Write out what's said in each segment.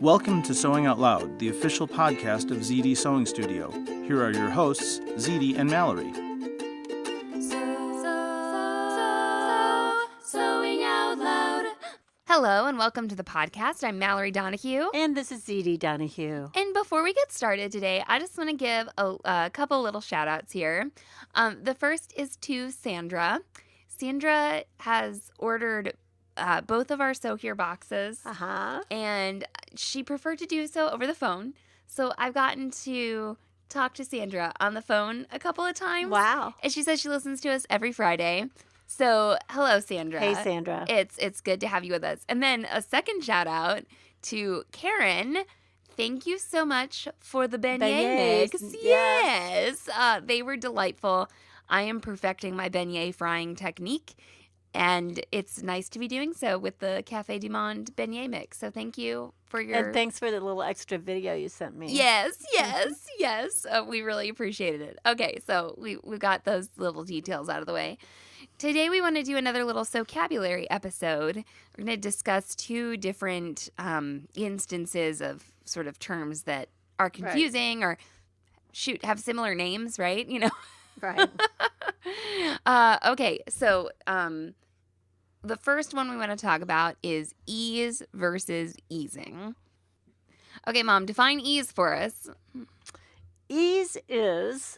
Welcome to Sewing Out Loud, the official podcast of Zede Sewing Studio. Here are your hosts, Zede and Mallory. Sewing Out Loud. Hello and welcome to the podcast. I'm Mallory Donahue. And this is Zede Donahue. And before we get started today, I just want to give a couple little shout outs here. The first is to Sandra. Sandra has ordered both of our Sew Here boxes, and she preferred to do so over the phone. So I've gotten to talk to Sandra on the phone a couple of times. Wow. And she says she listens to us every Friday. So hello, Sandra. Hey, Sandra. It's good to have you with us. And then a second shout out to Karen. Thank you so much for the beignet mix. Yes. They were delightful. I am perfecting my beignet frying technique. And it's nice to be doing so with the Café du Monde beignet mix. So thank you for your... And thanks for the little extra video you sent me. Yes. We really appreciated it. Okay, so we got those little details out of the way. Today we want to do another little Sewcabulary episode. We're going to discuss two different instances of sort of terms that are confusing or, have similar names, right? You know? Right. Okay, so... the first one we want to talk about is ease versus easing. Okay, Mom, define ease for us. Ease is,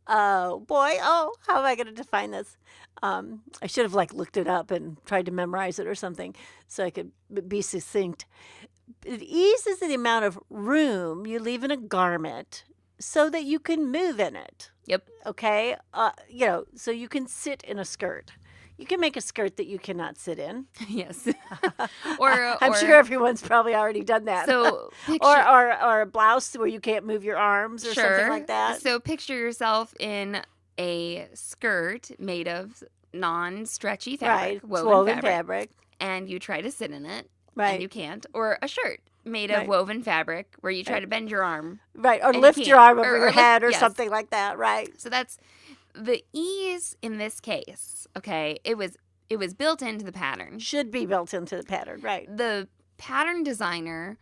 how am I going to define this? I should have looked it up and tried to memorize it or something so I could be succinct. Ease is the amount of room you leave in a garment so that you can move in it. Yep. Okay? So you can sit in a skirt. You can make a skirt that you cannot sit in. Yes. I'm sure everyone's probably already done that. So or a blouse where you can't move your arms or something like that. So picture yourself in a skirt made of non-stretchy fabric, right. woven fabric. And you try to sit in it, right. And you can't. Or a shirt made of woven fabric where you try to bend your arm. Right, or lift your arm over your head or something like that, right. So that's... The ease in this case, okay, it was built into the pattern. Should be built into the pattern, right. The pattern designer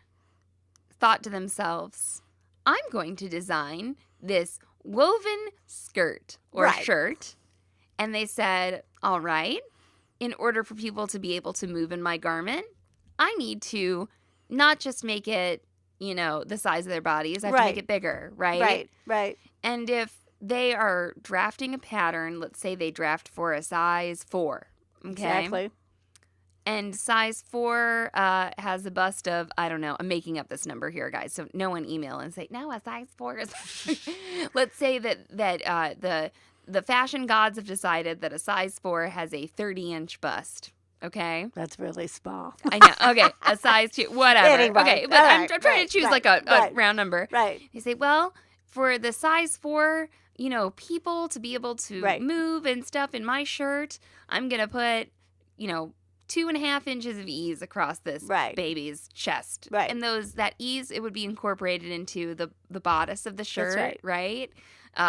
thought to themselves, I'm going to design this woven skirt or shirt. And they said, all right, in order for people to be able to move in my garment, I need to not just make it, the size of their bodies. I have to make it bigger, right? Right. And if they are drafting a pattern. Let's say they draft for a size 4. Okay. Exactly. And size 4 has a bust of, I don't know, I'm making up this number here, guys. So no one email and say, no, a size 4 is... Let's say that the fashion gods have decided that a size 4 has a 30-inch bust. Okay? That's really small. I know. Okay. A size 2, whatever. Anyway, okay. But I'm trying to choose a round number. Right. You say, well, for the size 4... people to be able to move and stuff in my shirt, I'm going to put, 2.5 inches of ease across this baby's chest. Right. And that ease, it would be incorporated into the bodice of the shirt, That's right?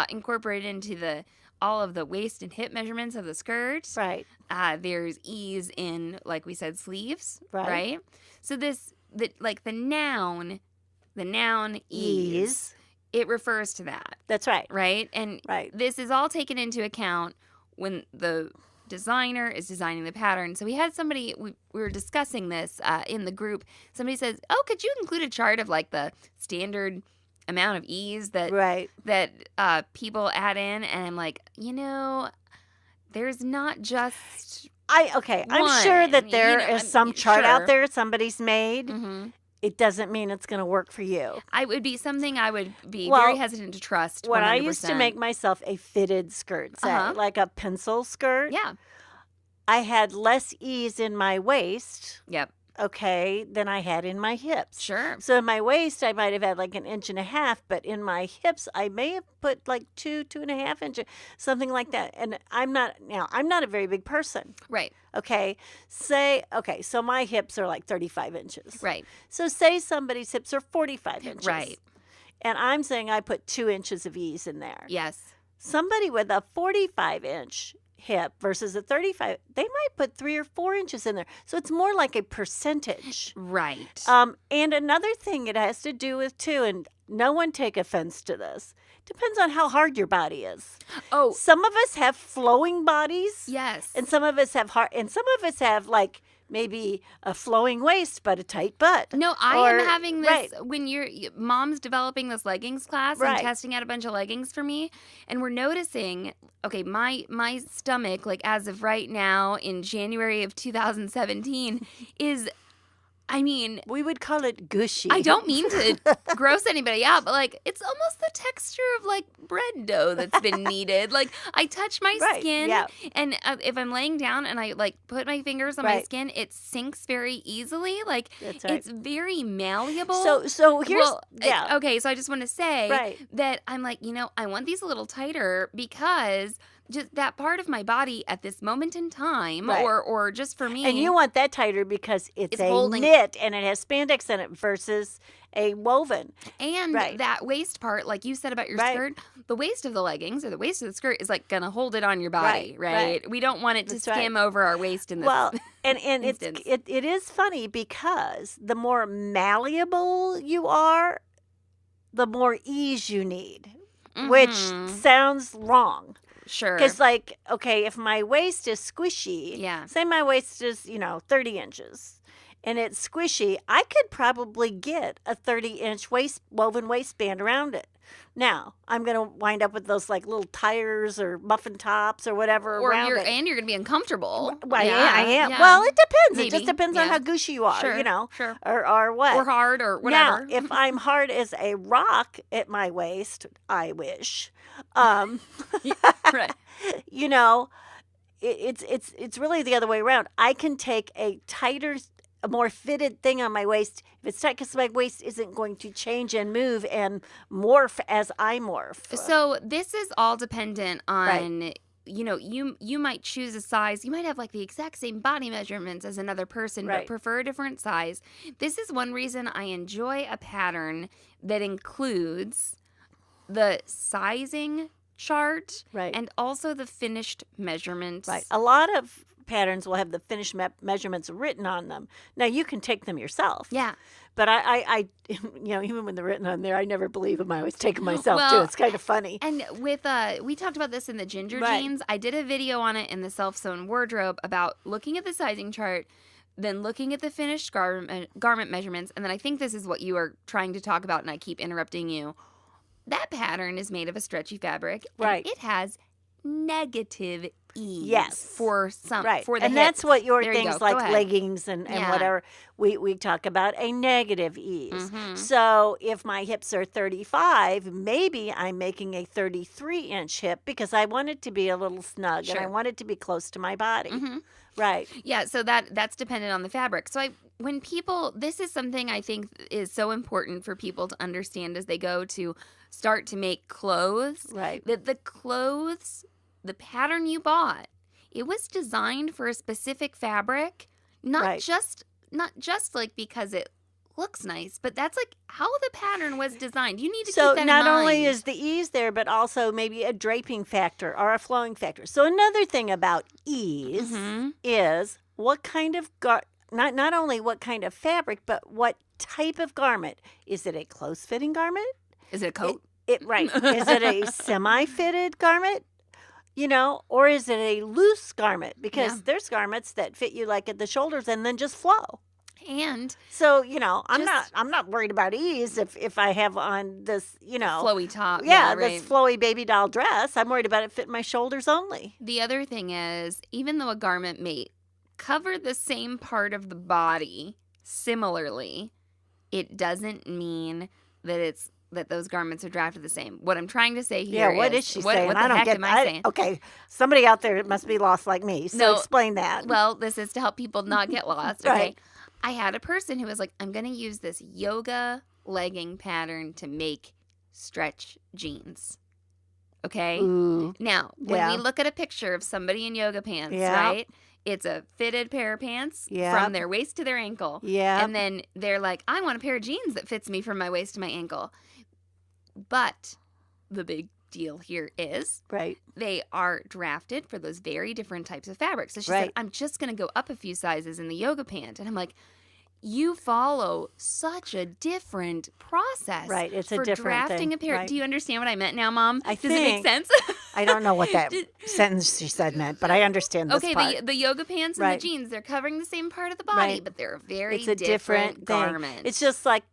Incorporated into all of the waist and hip measurements of the skirt. Right. There's ease in, like we said, sleeves, right? Right? So the noun ease. It refers to that. That's right. Right? And this is all taken into account when the designer is designing the pattern. So we had somebody, we were discussing this in the group. Somebody says, could you include a chart of the standard amount of ease that people add in? And I'm like, there's not just I'm sure that there is some chart out there somebody's made. Mm-hmm. It doesn't mean it's going to work for you. It would be something I would be very hesitant to trust. 100%. When I used to make myself a fitted skirt, like a pencil skirt, I had less ease in my waist. Yep. Okay, than I had in my hips. Sure. So in my waist, I might have had 1.5 inches, but in my hips, I may have put 2.5 inches, something like that. And I'm not a very big person. Right. Okay. So my hips are 35 inches. Right. So say somebody's hips are 45 inches. Right. And I'm saying I put 2 inches of ease in there. Yes. Somebody with a 45-inch hip versus a 35, they might put 3 or 4 inches in there. So it's more like a percentage. Right. And another thing it has to do with too, and no one take offense to this, depends on how hard your body is. Oh, Some of us have flowing bodies. yes. And some of us have hard, and some of us have like maybe a flowing waist but a tight butt. No, I Or- am having this right. when mom's developing this leggings class Right. and testing out a bunch of leggings for me, and we're noticing, okay, my stomach, like as of right now in January of 2017, is, I mean, We would call it gushy. I don't mean to gross anybody out, but like it's almost the texture of like bread dough that's been kneaded. Like I touch my Right, skin, yeah. and if I'm laying down and I like put my fingers on my Right. skin, it sinks very easily. Like That's right. it's very malleable. So here's well, yeah. okay, so I just want to say Right. that I'm like, I want these a little tighter because just that part of my body at this moment in time, Right. or just for me, And you want that tighter because it's a holding- knit and it has spandex in it versus a woven. and Right. that waist part, like you said about your Right. skirt, the waist of the leggings or the waist of the skirt is like gonna hold it on your body, Right, right? right. We don't want it to That's right. skim over our waist in this. Well, and instance. it is funny because the more malleable you are, the more ease you need, which Mhm. sounds wrong. Sure. Because, like, okay, if my waist is squishy, Yeah. say my waist is, 30 inches, and it's squishy, I could probably get a 30-inch woven waistband around it. Now, I'm going to wind up with those, like, little tires or muffin tops or whatever or around you're it. and you're gonna be uncomfortable. Well, I Yeah, am. yeah. Well, it depends. It just Maybe, depends on yeah. how gushy you are, Sure, sure. or what. Or hard or whatever. Now, if I'm hard as a rock at my waist, I wish. Um, Right. it's really the other way around. I can take a tighter, a more fitted thing on my waist if it's tight, because my waist isn't going to change and move and morph as I morph. So this is all dependent on, Right. you might choose a size. You might have like the exact same body measurements as another person, Right. but prefer a different size. This is one reason I enjoy a pattern that includes the sizing chart Right. and also the finished measurements. Right. A lot of patterns will have the finished measurements written on them. Now, you can take them yourself. Yeah. But I even when they're written on there, I never believe them. I always take them myself, too. Well, It's kind of funny. And with we talked about this in the ginger Right. jeans. I did a video on it in the self-sewn wardrobe about looking at the sizing chart, then looking at the finished garment measurements, and then I think this is what you are trying to talk about, and I keep interrupting you. That pattern is made of a stretchy fabric, Right. And it has negative ease. Yes. For some, Right. for the and hips. that's what your There you things go. Go like ahead. leggings and Yeah. whatever, we talk about a negative ease. Mhm. So if my hips are 35, maybe I'm making a 33-inch hip because I want it to be a little snug and I Sure. want it to be close to my body. Mhm. Right. Yeah, so that's dependent on the fabric. So when people, this is something I think is so important for people to understand as they go to start to make clothes. Right. That the clothes, the pattern you bought, it was designed for a specific fabric, not Right. just like because it looks nice, but that's like how the pattern was designed. You need to So keep that in not mind. only is the ease there, but also maybe a draping factor or a flowing factor. So another thing about ease Mhm. is what kind of not only what kind of fabric, but what type of garment. Is it a close-fitting garment? Is it a coat? Right. Is it a semi-fitted garment? Or is it a loose garment? Because Yeah. there's garments that fit you like at the shoulders and then just flow. And So, I'm not worried about ease if I have on this, flowy top. yeah, right. this flowy baby doll dress. I'm worried about it fitting my shoulders only. The other thing is, even though a garment may cover the same part of the body similarly, it doesn't mean that those garments are drafted the same. What I'm trying to say here Yeah, what is she saying? What I the don't heck get am I saying? Okay, somebody out there must be lost like me. So No, explain that. Well, this is to help people not get lost. Okay. Right. I had a person who was like, I'm going to use this yoga legging pattern to make stretch jeans. Okay. Ooh. Now, when Yeah. we look at a picture of somebody in yoga pants, Yeah. right? It's a fitted pair of pants Yeah. from their waist to their ankle. Yeah. And then they're like, I want a pair of jeans that fits me from my waist to my ankle. But the big deal here is Right. they are drafted for those very different types of fabrics. So she said, I'm just going to go up a few sizes in the yoga pant. And I'm like, you follow such a different process. Right. It's a for different drafting thing. a pair. Right. Do you understand what I meant now, Mom? I Does it make sense? I don't know what that sentence she said meant, but I understand this part. The yoga pants and the jeans, they're covering the same part of the body, but they're a very different garment. It's just like,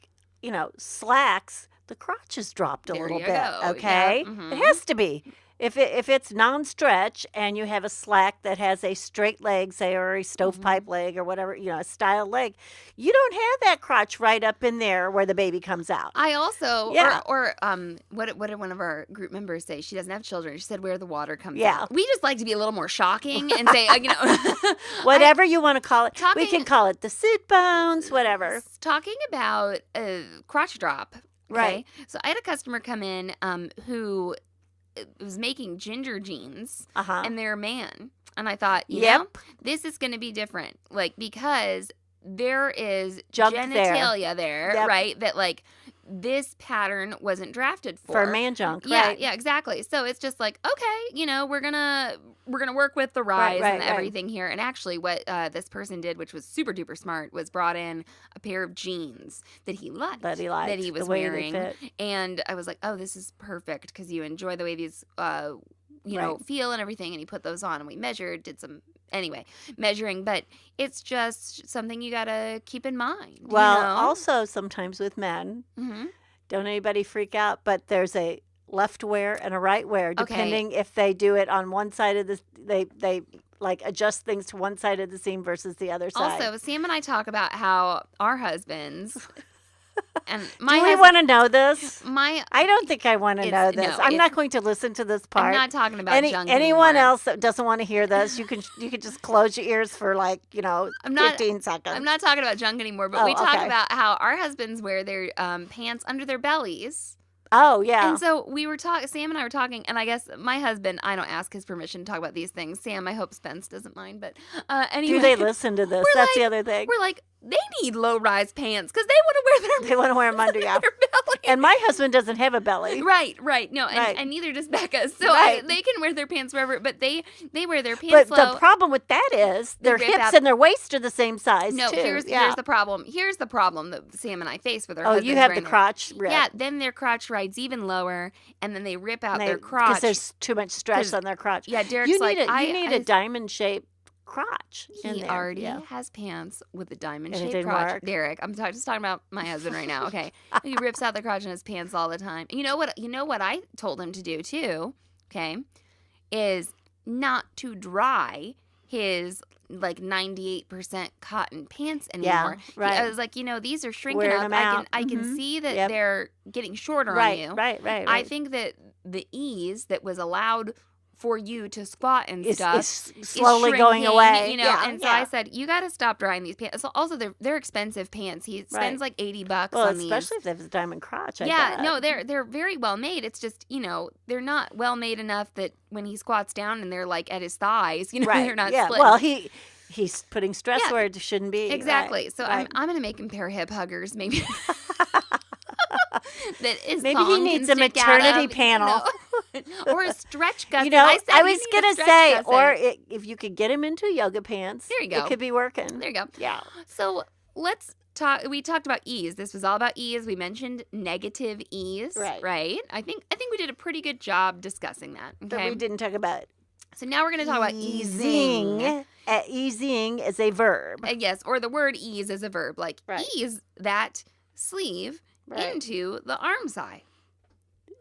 slacks, the crotch is dropped a little bit, okay? Yeah. Mm-hmm. It has to be. If it's non-stretch and you have a slack that has a straight leg, say, or a stovepipe leg or whatever, a style leg, you don't have that crotch right up in there where the baby comes out. I also, what did one of our group members say? She doesn't have children. She said where the water comes out. We just like to be a little more shocking and say, whatever you want to call it. We can call it the sit bones, whatever. Talking about crotch drop. Okay? Right. So I had a customer come in who was making ginger jeans, and they're a man. And I thought, you know, this is going to be different. Like, because there is junk genitalia there, right? That, like, this pattern wasn't drafted for. For man junk, right? Yeah, exactly. So it's just like, okay, we're gonna work with the rise and everything here. And actually, what this person did, which was super duper smart, was brought in a pair of jeans that he liked, that he was wearing, and I was like, oh, this is perfect because you enjoy the way these feel and everything. And he put those on, and we measured, did some. Anyway, measuring, but it's just something you got to keep in mind. Well, also sometimes with men, don't anybody freak out, but there's a left wear and a right wear, depending if they do it on one side of the, they like adjust things to one side of the seam versus the other side. Also, Sam and I talk about how our husbands... And do we want to know this? I don't think I want to know this. No, I'm not going to listen to this part. I'm not talking about junk anyone anymore. else that doesn't want to hear this, you can just close your ears for 15 seconds. I'm not talking about junk anymore, but we talk about how our husbands wear their pants under their bellies. Oh, yeah. And so Sam and I were talking, and I guess my husband, I don't ask his permission to talk about these things. Sam, I hope Spence doesn't mind, but anyway. Do they listen to this? That's the other thing. We're like, they need low-rise pants because they want to wear They want to wear them under, their belly. And my husband doesn't have a belly. Right. No, and neither does Becca. So they can wear their pants wherever, but they wear their But pants low. the problem with that is their hips and their waist are the same size, No, too. here's the problem. Here's the problem that Sam and I face with our husbands. Oh, you have the crotch rip. Yeah, then their crotch rides even lower, and then they rip out their crotch. Because there's too much stress on their crotch. Yeah, Derek's you need a diamond-shaped crotch in he there. already has pants with a diamond-shaped didn't crotch. work. Derek, I'm just talking about my husband right now. Okay, he rips out the crotch in his pants all the time. You know what I told him to do too. Okay, is not to dry his 98% cotton pants anymore. Yeah, right. I was like, these are shrinking Wearing up. them out. I can see that they're getting shorter on you. Right. I think that the ease that was allowed for you to squat and stuff is slowly going away. So I said, you got to stop drying these pants. So also, they're expensive pants. He spends like $80 on these. Especially if they have a diamond crotch. They're very well made. It's just, they're not well made enough that when he squats down and they're like at his thighs, they're not split. Well, he's putting stress where it shouldn't be. Exactly. Right. So I'm going to make him pair hip huggers, maybe. Maybe he needs a maternity panel. Or a I stretch gusset. was going to say, or if you could get him into yoga pants, there you go. It could be working. There you go. Yeah. So let's talk. We talked about ease. This was all about ease. We mentioned negative ease. Right. I think we did a pretty good job discussing that. Okay. But we didn't talk about. So now we're going to talk about easing. Easing is a verb. Yes, or the word ease is a verb. Like ease that sleeve into the arm side.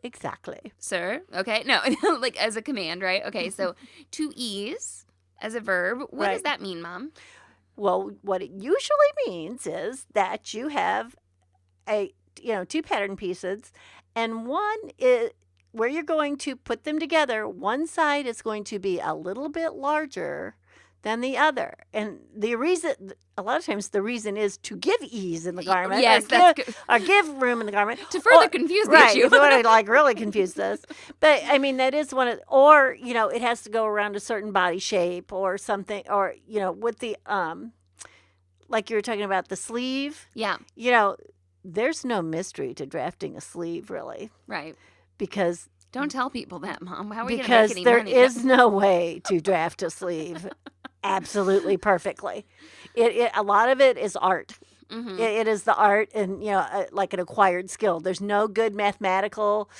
Exactly. Sir? Okay. No, like as a command, right? Okay, so to ease as a verb, what does that mean, Mom? Well, what it usually means is that you have two pattern pieces, and one is where you're going to put them together. One side is going to be a little bit larger than the other. And the reason, a lot of times the reason is to give ease in the garment. Yes, that's good. Or give room in the garment. To further confuse the issue. If you want to really confuse this. But I mean, that is one of, or, it has to go around a certain body shape or something, or, with the, like you were talking about the sleeve. Yeah. There's no mystery to drafting a sleeve, really. Right. Because Don't tell people that, Mom. How are we going to Because make any there money? is no way to draft a sleeve absolutely perfectly. A lot of it is art. Mm-hmm. It is the art and, like an acquired skill. There's no good mathematical,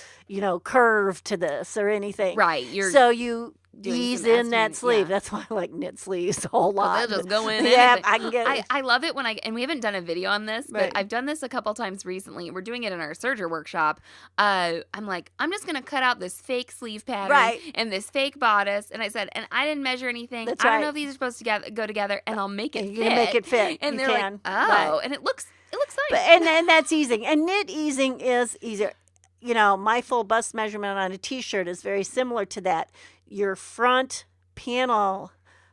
curve to this or anything. Right. So you doing ease some in that estimate, sleeve. yeah. That's why I like knit sleeves a whole lot. They'll just go in. Yeah, anything. I can get I love it when and we haven't done a video on this, but Right. I've done this a couple times recently. We're doing it in our serger workshop. I'm like, I'm just going to cut out this fake sleeve pattern Right. and this fake bodice. And I said, and I didn't measure anything. That's I don't right. know if these are supposed to go together, and I'll make it And fit. you can make it fit. And You they're can. like, oh, Right. and it looks But, nice. and that's easing. And knit easing is easier. My full bust measurement on a T-shirt is very similar to that. Your front panel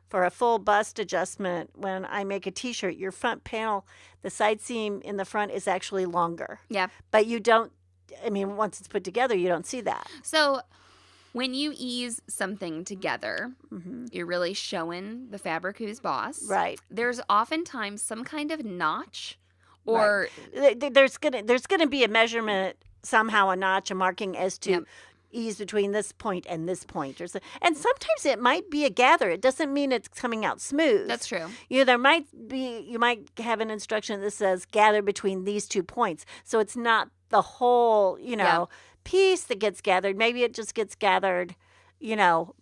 for a full bust adjustment, when I make a T-shirt, your front panel, the side seam in the front is actually longer. Yeah. But you don't, once it's put together, you don't see that. So when you ease something together, Mm-hmm. you're really showing the fabric who's boss. Right. There's oftentimes some kind of notch or There's gonna be a measurement somehow, a notch, a marking as to Yep. ease between this point and this point, and sometimes it might be a gather. It doesn't mean it's coming out smooth. That's true. You might have an instruction that says gather between these 2 points, so it's not the whole Yeah. piece that gets gathered. Maybe it just gets gathered,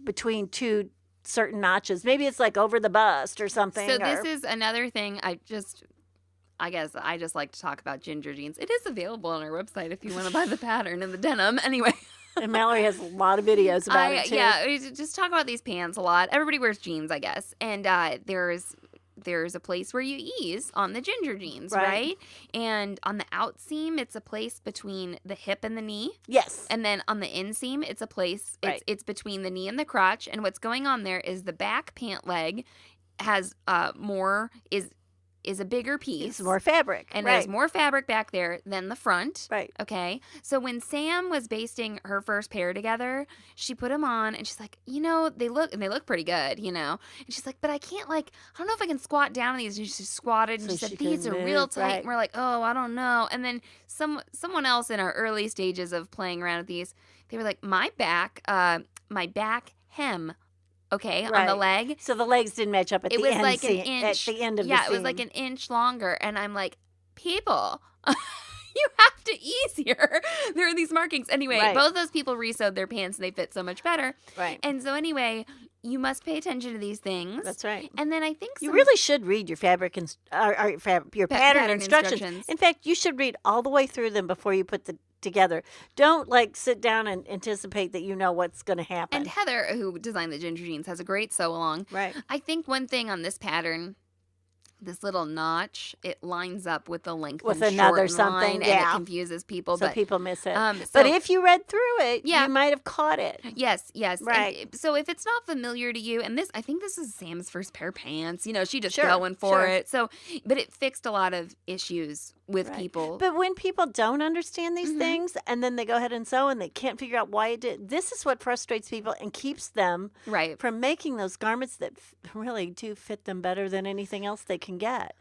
between 2 certain notches. Maybe it's like over the bust or something. So this is another thing I guess I just like to talk about ginger jeans. It is available on our website if you want to buy the pattern and the denim. Anyway. And Mallory has a lot of videos about it too. Yeah, we just talk about these pants a lot. Everybody wears jeans, I guess. And there's a place where you ease on the ginger jeans, right? And on the out seam, it's a place between the hip and the knee. Yes. And then on the inseam, it's a place, Right. it's between the knee and the crotch. And what's going on there is the back pant leg has is a bigger piece. It's more fabric. And right. there's more fabric back there than the front. Right. Okay. So when Sam was basting her first pair together, she put them on and she's like, they look pretty good, And she's like, but I can't I don't know if I can squat down in these. And she squatted and So she said, she these can are real move, tight. right. And we're like, oh, I don't know. And then someone else in our early stages of playing around with these, they were like, my back hem. Okay, on the leg. So the legs didn't match up at It the was end. like an inch. At the end of the Yeah, seam. it was like an inch longer. And I'm like, people, you have to ease here. There are these markings. Anyway, Right. both those people resewed their pants and they fit so much better. Right. And so anyway, you must pay attention to these things. That's right. And then I think You really should read your fabric and your pattern instructions. In fact, you should read all the way through them before you put the together. Don't sit down and anticipate that you know what's going to happen. And Heather, who designed the ginger jeans, has a great sew along. Right. I think one thing on this pattern, this little notch, it lines up with the length With and another short something, line, yeah. and it confuses people. So but people miss it. so- but if you read through it, Yeah. you might have caught it. Yes. Right. And so if it's not familiar to you, and I think this is Sam's first pair of pants, she just Sure, going for sure. it. So, but it fixed a lot of issues with Right. people. But when people don't understand these Mhm. things and then they go ahead and sew and they can't figure out why it did, this is what frustrates people and keeps them Right. from making those garments that really do fit them better than anything else they can get.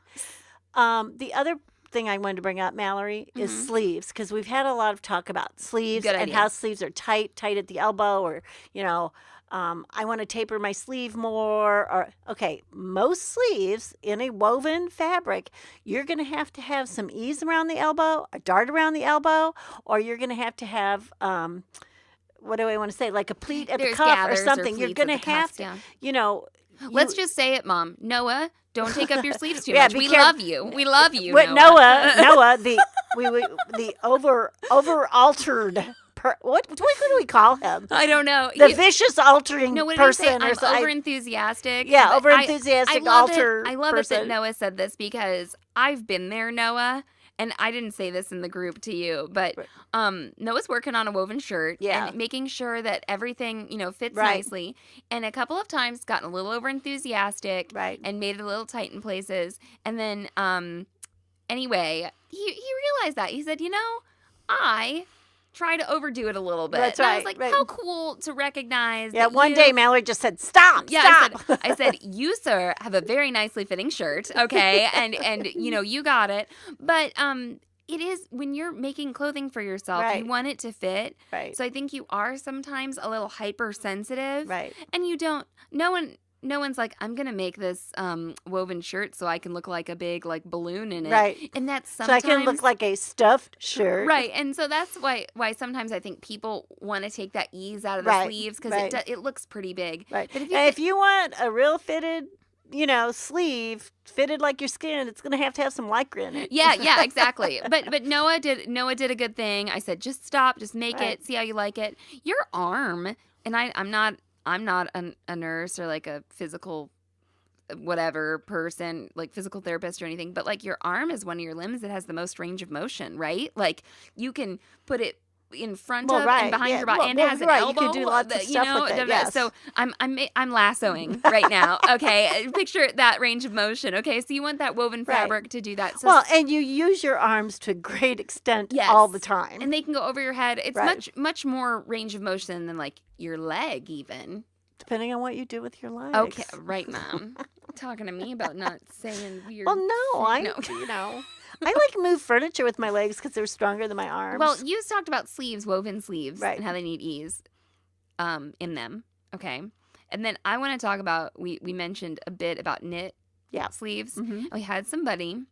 The other thing I wanted to bring up, Mallory, is Mhm. sleeves, because we've had a lot of talk about sleeves Good and idea. how sleeves are tight at the elbow, or I want to taper my sleeve more. Or most sleeves in a woven fabric, you're going to have some ease around the elbow, a dart around the elbow, or you're going to have what do I want to say, like a pleat at There's the cuff or gathers or something. You're pleats going at to the have cuffs, to, yeah. Let's just say it, Mom. Noah, don't take up your sleeves too Yeah, much. be We careful. love you. We love you, What Noah. Noah, the over altered. What do we call him? I don't know. The vicious altering No, what did person, he say? or I'm something. over enthusiastic. Yeah, over-enthusiastic alter I love it person. that Noah said this because I've been there, Noah. And I didn't say this in the group to you, but Noah's working on a woven shirt and making sure that everything, fits Right. nicely. And a couple of times gotten a little over enthusiastic Right. and made it a little tight in places. And then anyway, he realized that. He said, I try to overdo it a little bit. That's and I was right, like, right. how cool to recognize Yeah, that one you- day Mallory just said, "Stop, yeah, stop." I said, you, sir, have a very nicely fitting shirt, okay, and you got it. But it is when you're making clothing for yourself, you want it to fit. Right. So I think you are sometimes a little hypersensitive. Right. And no one's like, I'm going to make this woven shirt so I can look like a big like balloon in it. Right. And that's sometimes. So I can look like a stuffed shirt. Right. And so that's why sometimes I think people want to take that ease out of the sleeves because it looks pretty big. Right. But if you want a real fitted, sleeve fitted like your skin, it's going to have some lycra in it. Yeah, exactly. But Noah did a good thing. I said, just stop, just make it, see how you like it. Your arm, and I'm not a nurse or like a physical whatever person, like physical therapist or anything, but like your arm is one of your limbs that has the most range of motion, right? Like you can put it in front of and behind your body, and it has an elbow. You can do lots of stuff with it, yes. So I'm lassoing right now. Okay, picture that range of motion. Okay, so you want that woven fabric to do that. So and you use your arms to a great extent all the time, and they can go over your head. It's much more range of motion than like your leg, even depending on what you do with your legs. Okay, right, Mom. Talking to me about not saying weird. Well, no, I like move furniture with my legs because they're stronger than my arms. Well, you talked about sleeves, woven sleeves, right, and how they need ease in them. Okay. And then I want to talk about, we mentioned a bit about knit sleeves. Mm-hmm. We had somebody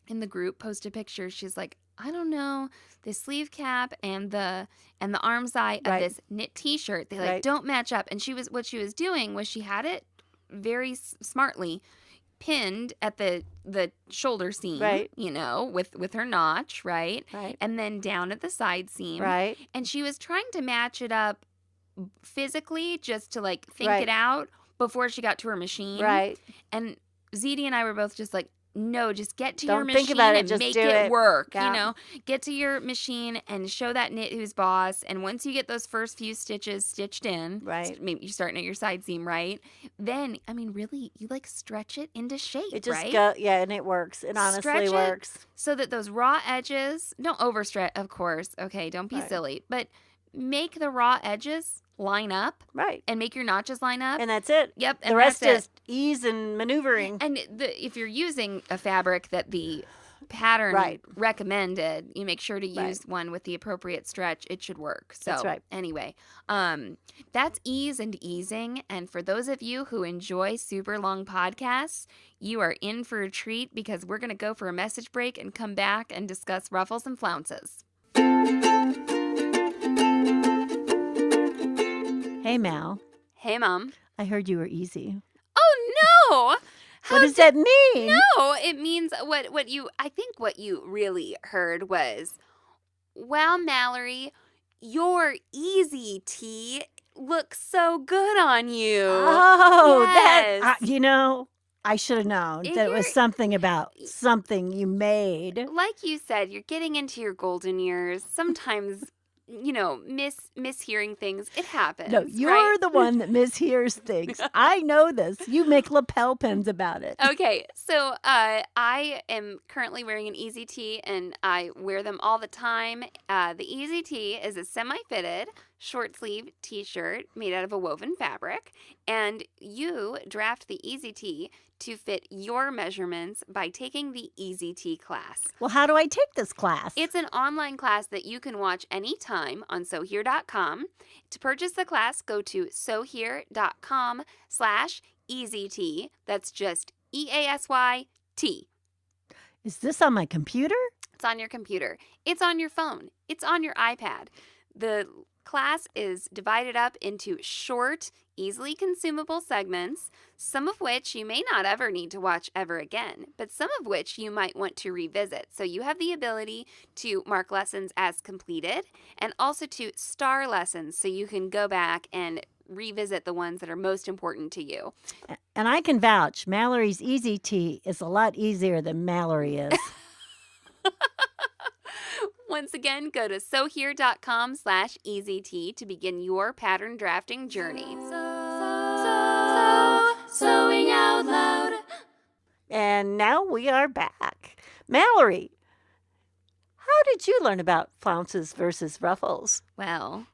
in the group post a picture. She's like, I don't know, the sleeve cap and the arm side of this knit T-shirt, they don't match up. And what she was doing was she had it very smartly pinned at the shoulder seam, right, with her notch, right, and then down at the side seam, right, and she was trying to match it up physically just to like think it out before she got to her machine, right, and Zede and I were both just like, no, just get to your machine machine and just make do it work. Yeah. Get to your machine and show that knit who's boss. And once you get those first few stitches stitched in, right, maybe you're starting at your side seam, right? Then, I mean, really, you like stretch it into shape, it just right? and it works. It honestly works. So that those raw edges, don't overstretch, of course. Okay, don't be silly, but make the raw edges line up, right, and make your notches line up, and that's it. Yep, and the rest is ease and maneuvering. And if you're using a fabric that the pattern recommended, you make sure to use one with the appropriate stretch. It should work. So that's right. Anyway, that's ease and easing. And for those of you who enjoy super long podcasts, you are in for a treat because we're going to go for a message break and come back and discuss Ruffles and Flounces. Hey, Mal. Hey, Mom. I heard you were easy. Oh, no. What does that mean? No, it means what you really heard was, wow, Mallory, your easy tee looks so good on you. Oh, yes. I should have known that it was something about something you made. Like you said, you're getting into your golden years. Sometimes mishearing things. It happens. No, you're the one that mishears things. I know this. You make lapel pins about it. Okay, so I am currently wearing an Easy Tee, and I wear them all the time. The Easy Tee is a semi-fitted, short-sleeve T-shirt made out of a woven fabric, and you draft the Easy Tee to fit your measurements by taking the Easy Tee class. Well, how do I take this class? It's an online class that you can watch anytime on sewhere.com. To purchase the class, go to sewhere.com/EasyT. That's just EASYT. Is this on my computer? It's on your computer. It's on your phone. It's on your iPad. The class is divided up into short, easily consumable segments, some of which you may not ever need to watch ever again, but some of which you might want to revisit. So you have the ability to mark lessons as completed and also to star lessons so you can go back and revisit the ones that are most important to you. And I can vouch, Mallory's Easy Tee is a lot easier than Mallory is. Once again, go to sewhere.com/EasyT to begin your pattern drafting journey. Sewing out loud. And now we are back. Mallory, how did you learn about flounces versus ruffles? Well,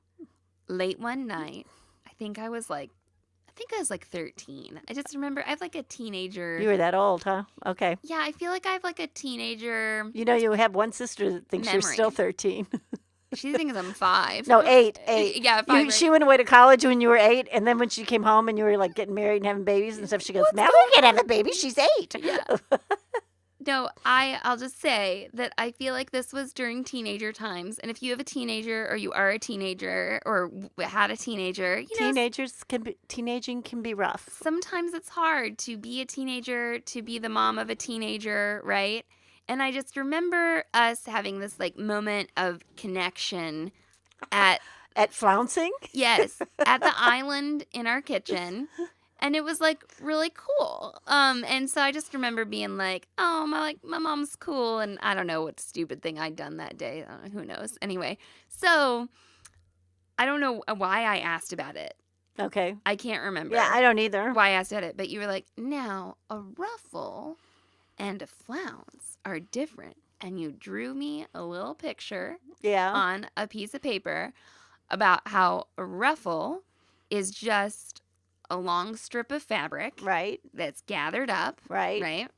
late one night, I think I was like think I was like 13. I just remember I have like a teenager. You were that old, huh? Okay. Yeah, I feel like I have like a teenager. You know, you have one sister that thinks you're still 13. She thinks I'm 5. No, 8. Yeah, 5. Right? She went away to college when you were 8, and then when she came home and you were like getting married and having babies and stuff, she goes, now we can have a baby. She's 8. Yeah. No, I'll just say that I feel like this was during teenager times. And if you have a teenager or you are a teenager or had a teenager, teenaging can be rough. Sometimes it's hard to be a teenager, to be the mom of a teenager, right? And I just remember us having this like moment of connection at flouncing? Yes, at the island in our kitchen. And it was like really cool. And so I just remember being like, oh, my mom's cool. And I don't know what stupid thing I'd done that day. Who knows? Anyway, so I don't know why I asked about it. Okay. I can't remember. Yeah, I don't either. Why I asked about it. But you were like, now a ruffle and a flounce are different. And you drew me a little picture on a piece of paper about how a ruffle is just a long strip of fabric. Right. That's gathered up. Right. Right.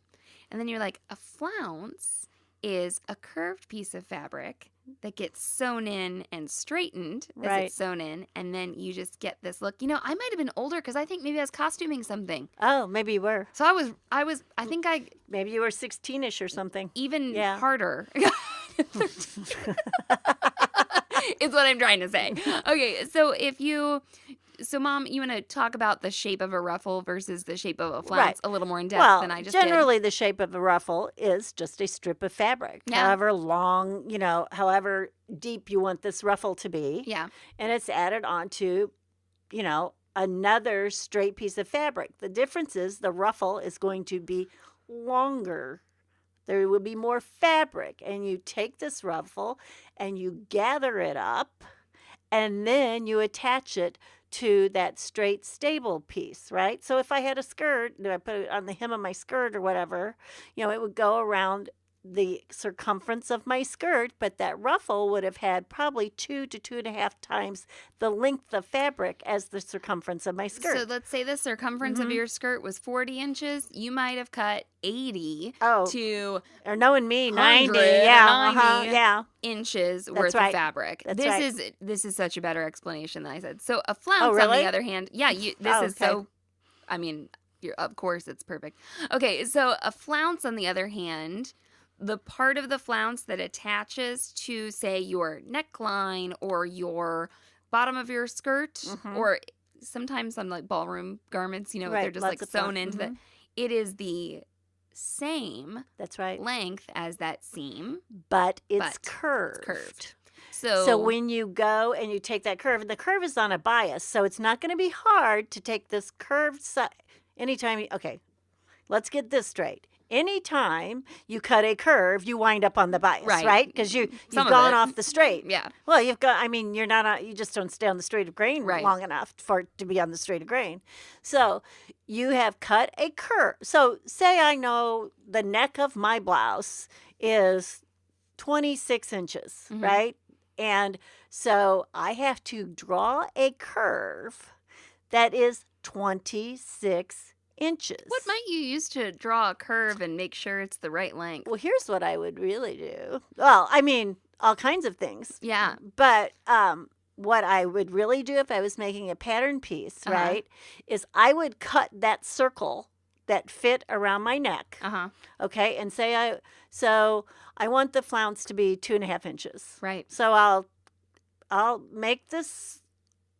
And then you're like, a flounce is a curved piece of fabric that gets sewn in and straightened as it's sewn in. And then you just get this look. You know, I might have been older because I think maybe I was costuming something. Oh, maybe you were. So I think maybe you were 16-ish or something. Even harder. Is what I'm trying to say. Okay, so Mom, you want to talk about the shape of a ruffle versus the shape of a flounce a little more in depth than I just generally did. The shape of a ruffle is just a strip of fabric. Yeah. However long, however deep you want this ruffle to be. Yeah. And it's added onto, another straight piece of fabric. The difference is the ruffle is going to be longer. There will be more fabric. And you take this ruffle and you gather it up and then you attach it to that straight stable piece, right? So if I had a skirt, I put it on the hem of my skirt or whatever, it would go around the circumference of my skirt, but that ruffle would have had probably 2 to 2.5 times the length of fabric as the circumference of my skirt. So let's say the circumference of your skirt was 40 inches. You might have cut 80 to or knowing me, 90, inches worth of fabric. This is such a better explanation than I said. So a flounce, on the other hand, of course it's perfect. Okay, so a flounce, on the other hand, the part of the flounce that attaches to, say, your neckline or your bottom of your skirt, or sometimes on like ballroom garments, they're just like sewn into it is the same length as that seam, but it's curved. So when you go and you take that curve, and the curve is on a bias, so it's not going to be hard to take this curved side. Let's get this straight. Anytime you cut a curve, you wind up on the bias, right? Because you've gone off the straight. Yeah. Well, you just don't stay on the straight of grain long enough for it to be on the straight of grain. So you have cut a curve. So say I know the neck of my blouse is 26 inches, right? And so I have to draw a curve that is 26 inches. What might you use to draw a curve and make sure it's the right length? Well, here's what I would really do. Well, all kinds of things. Yeah. But what I would really do if I was making a pattern piece, right, is I would cut that circle that fit around my neck. Okay, and so I want the flounce to be 2.5 inches. Right. So I'll make this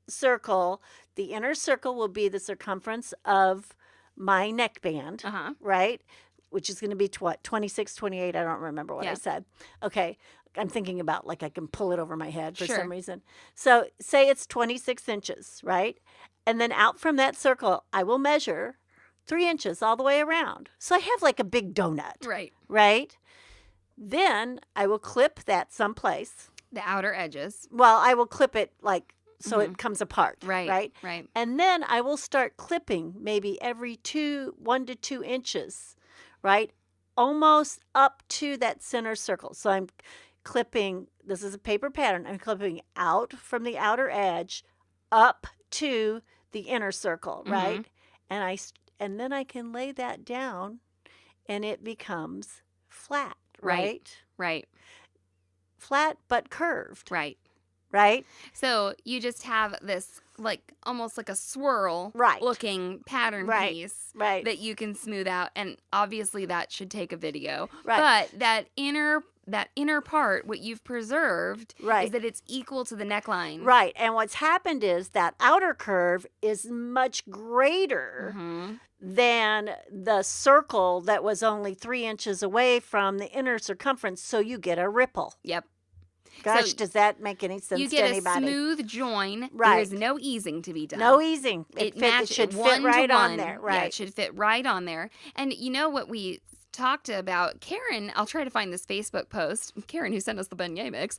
circle. The inner circle will be the circumference of my neckband, right? Which is going to be 26, 28. I don't remember what I said. Okay. I'm thinking about I can pull it over my head for some reason. So say it's 26 inches, right? And then out from that circle, I will measure 3 inches all the way around. So I have a big donut. Right. Right? Then I will clip that someplace. The outer edges. Well, I will clip it so it comes apart. Right. And then I will start clipping maybe every 1 to 2 inches, right? Almost up to that center circle. So I'm clipping, this is a paper pattern, I'm clipping out from the outer edge up to the inner circle, right? And then I can lay that down and it becomes flat, right? Right. Flat but curved, Right. right? So you just have this like almost like a swirl looking pattern piece that you can smooth out, and obviously that should take a video. But that inner part, what you've preserved, is that it's equal to the neckline. Right. And what's happened is that outer curve is much greater than the circle that was only 3 inches away from the inner circumference. So you get a ripple. Yep. Gosh, So does that make any sense to anybody? You get a smooth join. Right. There's no easing to be done. No easing. It should fit right on there. Right. Yeah, it should fit right on there. And you know what we talked about? Karen, I'll try to find this Facebook post. Karen, who sent us the beignet mix,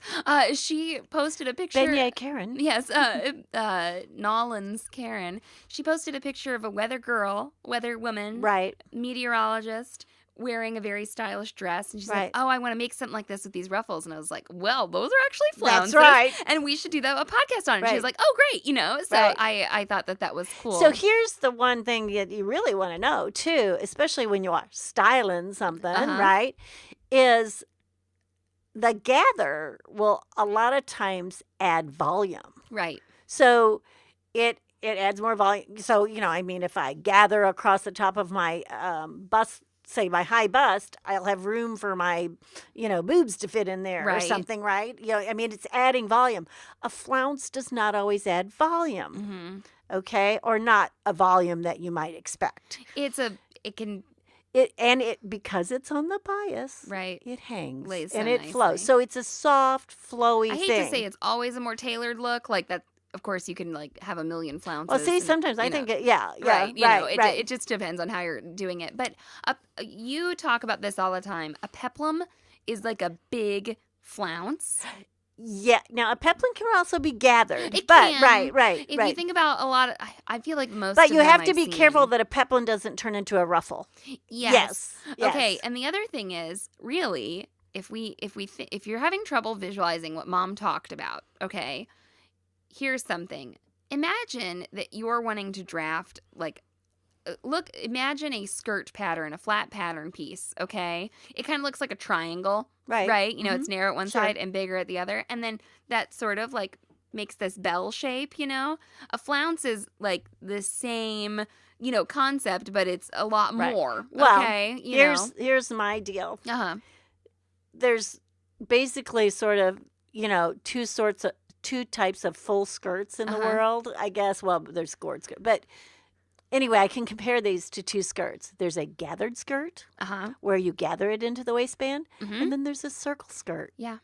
she posted a picture. Beignet Karen. Yes, Nolan's Karen. She posted a picture of a weather woman, meteorologist, wearing a very stylish dress, and she's like, "Oh, I want to make something like this with these ruffles." And I was like, "Well, those are actually flounces, that's right, and we should do a podcast on it." She was like, "Oh, great," So I thought that was cool. So here's the one thing that you really want to know too, especially when you are styling something, right? Is the gather will a lot of times add volume, right? So it adds more volume. So if I gather across the top of my bust. Say my high bust, I'll have room for my, boobs to fit in there or something, right? It's adding volume. A flounce does not always add volume, okay? Or not a volume that you might expect. Because it's on the bias, right? It hangs lays and so it nicely. Flows. So it's a soft, flowy thing. I hate to say it's always a more tailored look, like that. Of course, you can have a million flounces. Well, see, sometimes I think, right. It just depends on how you're doing it. But you talk about this all the time. A peplum is like a big flounce. Yeah. Now, a peplum can also be gathered. It can. Right. If you think about a lot of, I feel like most. But you have to I've be seen. Careful that a peplum doesn't turn into a ruffle. Yes. Okay. And the other thing is, really, if you're having trouble visualizing what Mom talked about, okay. Here's something. Imagine that you're wanting to draft, imagine a skirt pattern, a flat pattern piece, okay? It kind of looks like a triangle, right? It's narrow at one side and bigger at the other. And then that sort of, makes this bell shape, A flounce is, the same, concept, but it's a lot more, okay? Here's my deal. There's basically sort of, two types of full skirts in the world, I guess. Well, there's gored skirt. But anyway, I can compare these to two skirts. There's a gathered skirt where you gather it into the waistband. And then there's a circle skirt. Yeah.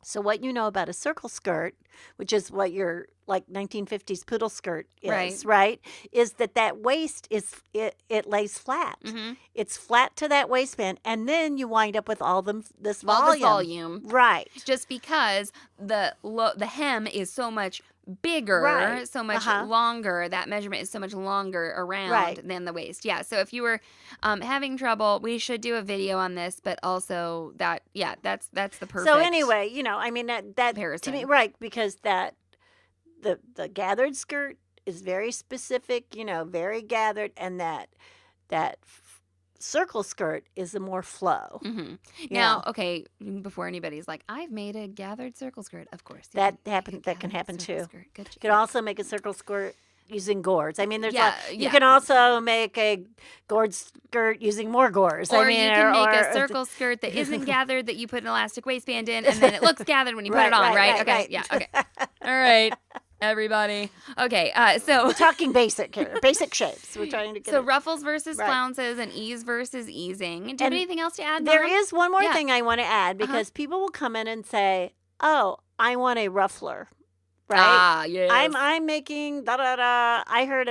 So what you know about a circle skirt, which is what your 1950s poodle skirt is, right? Is that waist is it lays flat. It's flat to that waistband, and then you wind up with all this volume. Right. Just because the hem is so much bigger, so much longer. That measurement is so much longer around than the waist. Yeah. So if you were having trouble, we should do a video on this. But also that's the perfect. So anyway, that comparison. To me, right? Because that the gathered skirt is very specific, very gathered, and that circle skirt is a more flow. Now, okay, before anybody's like, I've made a gathered circle skirt. Of course, that can happen too. You can also make a circle skirt using gourds. There's you can also make a gourd skirt using more gourds. Or you can make a circle skirt that isn't gathered that you put an elastic waistband in, and then it looks gathered when you put it on, right? Okay, yeah, okay. All right. Everybody. Okay, so we're talking basic here, basic shapes. We're trying to get ruffles versus flounces and ease versus easing. Do you have anything else to add? There is one more thing I want to add because people will come in and say, "Oh, I want a ruffler." Right? Yes. I'm making da-da-da. I heard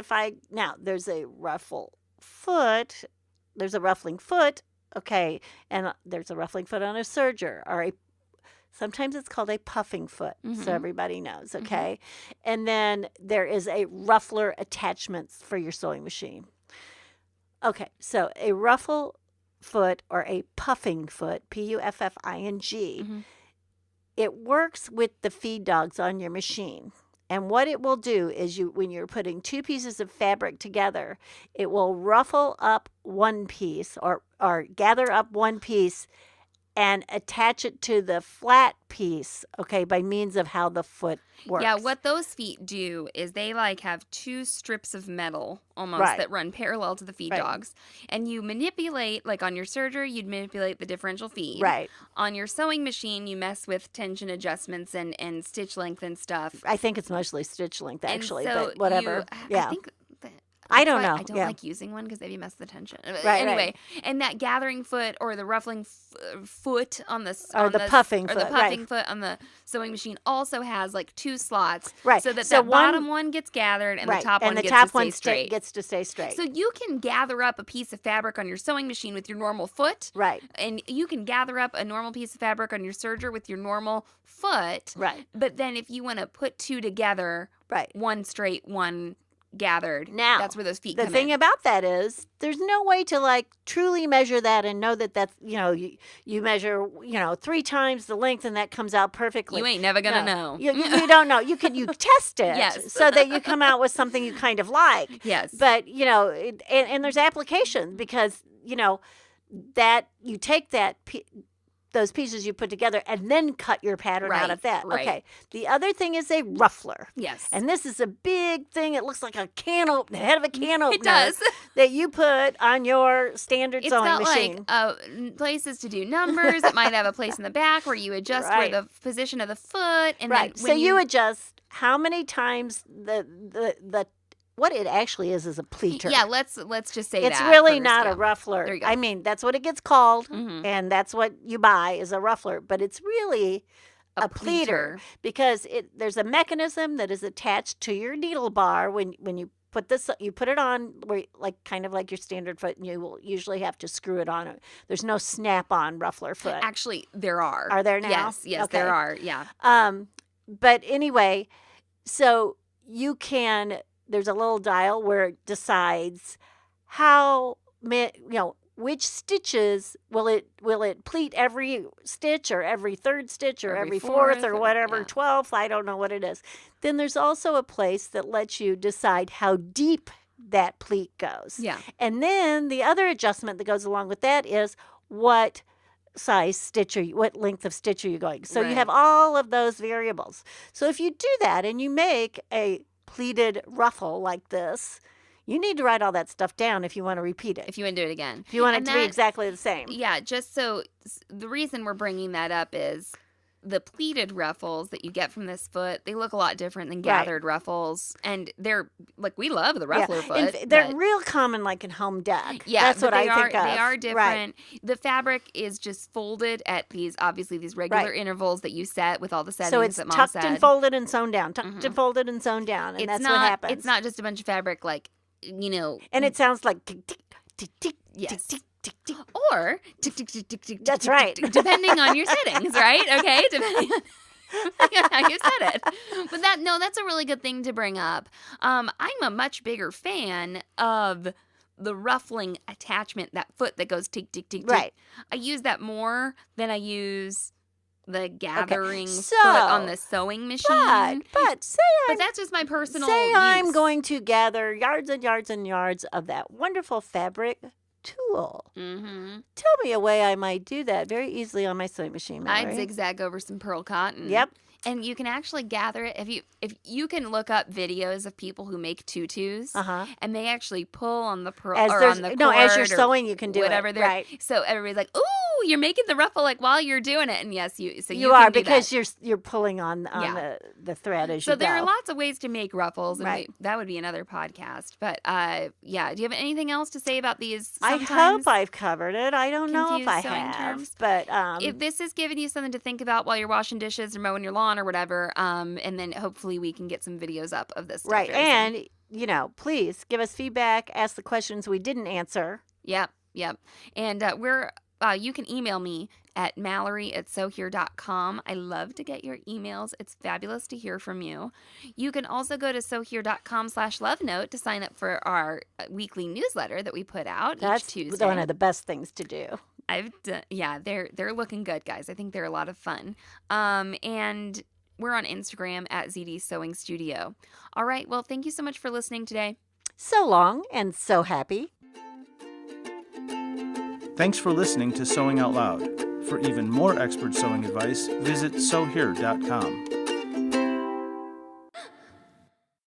there's a ruffle foot. There's a ruffling foot. Okay. And there's a ruffling foot on a serger or sometimes it's called a puffing foot. So everybody knows. Okay. And then there is a ruffler attachments for your sewing machine. Okay. So a ruffle foot or a puffing foot, Puffing, it works with the feed dogs on your machine. And what it will do is when you're putting two pieces of fabric together, it will ruffle up one piece or gather up one piece and attach it to the flat piece, okay, by means of how the foot works. Yeah, what those feet do is they like have two strips of metal almost that run parallel to the feed dogs. And you manipulate, like on your serger, you'd manipulate the differential feed. Right. On your sewing machine, you mess with tension adjustments and stitch length and stuff. I think it's mostly stitch length, actually, and so but whatever. I think I don't know. I don't like using one because maybe mess the tension. Right, anyway, and that gathering foot or the ruffling foot on the puffing foot on the sewing machine also has like two slots, right? So that bottom one gets gathered and the top one gets to stay straight. Gets to stay straight. So you can gather up a piece of fabric on your sewing machine with your normal foot, right? And you can gather up a normal piece of fabric on your serger with your normal foot, right? But then if you want to put two together, right, one straight, one gathered. Now, that's where those feet come in. The thing about that is there's no way to like truly measure that and know that that's, you measure, 3 times the length and that comes out perfectly. You ain't never going to know. You don't know. You test it yes. so that you come out with something you kind of like. Yes. But, and there's applications because, that you take those pieces you put together and then cut your pattern out of that. Right. Okay. The other thing is a ruffler. Yes. And this is a big thing. It looks like a can opener, the head of a can opener. It does. That you put on your standard sewing machine. It's got like places to do numbers. It might have a place in the back where you adjust where the position of the foot. And then so you adjust how many times the what it actually is a pleater. Yeah, let's just say it's that. It's really first. not a ruffler. There you go. I mean, that's what it gets called, and that's what you buy is a ruffler. But it's really a pleater because there's a mechanism that is attached to your needle bar when you put it on where kind of like your standard foot, and you will usually have to screw it on. There's no snap-on ruffler foot. Actually, there are. Are there now? Yes, okay. There are. Yeah. But anyway, so you can. There's a little dial where it decides how which stitches will it pleat every stitch or every third stitch or every fourth or whatever 12th. I don't know what it is. Then there's also a place that lets you decide how deep that pleat goes. Yeah. And then the other adjustment that goes along with that is what size what length of stitch are you going? So you have all of those variables. So if you do that and you make a pleated ruffle like this, you need to write all that stuff down if you want to repeat it. If you want to do it again. If you want it to be exactly the same. Yeah, just so the reason we're bringing that up is the pleated ruffles that you get from this foot, they look a lot different than gathered ruffles. And they're, like, we love the ruffler foot. And they're real common, like, in home deck. Yeah, that's what I think of. They are different. Right. The fabric is just folded at these regular intervals that you set with all the settings that Mom said. So it's tucked and folded and sewn down. Tucked and folded and sewn down. And that's what happens. It's not just a bunch of fabric, like, And it sounds like tick, tick, tick, tick, yes. tick, tick. Or tick, tick, tick, tick, tick. That's right. Depending on your settings, right? Okay, depending on how you said it. But that's a really good thing to bring up. I'm a much bigger fan of the ruffling attachment, that foot that goes tick, tick, tick, tick. Right. I use that more than I use the gathering foot on the sewing machine. But that's just my personal use. I'm use. going to gather yards and yards and yards of that wonderful fabric tool. Mm-hmm. Tell me a way I might do that very easily on my sewing machine. Mallory. I'd zigzag over some pearl cotton. Yep. And you can actually gather it if you can look up videos of people who make tutus, and they actually pull on the pearl or on the cord as you're sewing, you can do whatever it. Right. So everybody's like, "Ooh, you're making the ruffle like while you're doing it." And yes, you are can do because that. you're pulling on the thread as you go. So there are lots of ways to make ruffles, and that would be another podcast. But do you have anything else to say about these? I hope I've covered it. I don't know if I have, terms. But if this is giving you something to think about while you're washing dishes or mowing your lawn or whatever, and then hopefully we can get some videos up of this stuff. Right, and please give us feedback. Ask the questions we didn't answer. Yep. And you can email me at mallory@sewhere.com. I love to get your emails. It's fabulous to hear from you. You can also go to sewhere.com/lovenote to sign up for our weekly newsletter that we put out each Tuesday. That's one of the best things to do. They're looking good, guys. I think they're a lot of fun. And we're on Instagram at Zede Sewing Studio. All right, well, thank you so much for listening today. So long and so happy. Thanks for listening to Sewing Out Loud. For even more expert sewing advice, visit sewhere.com.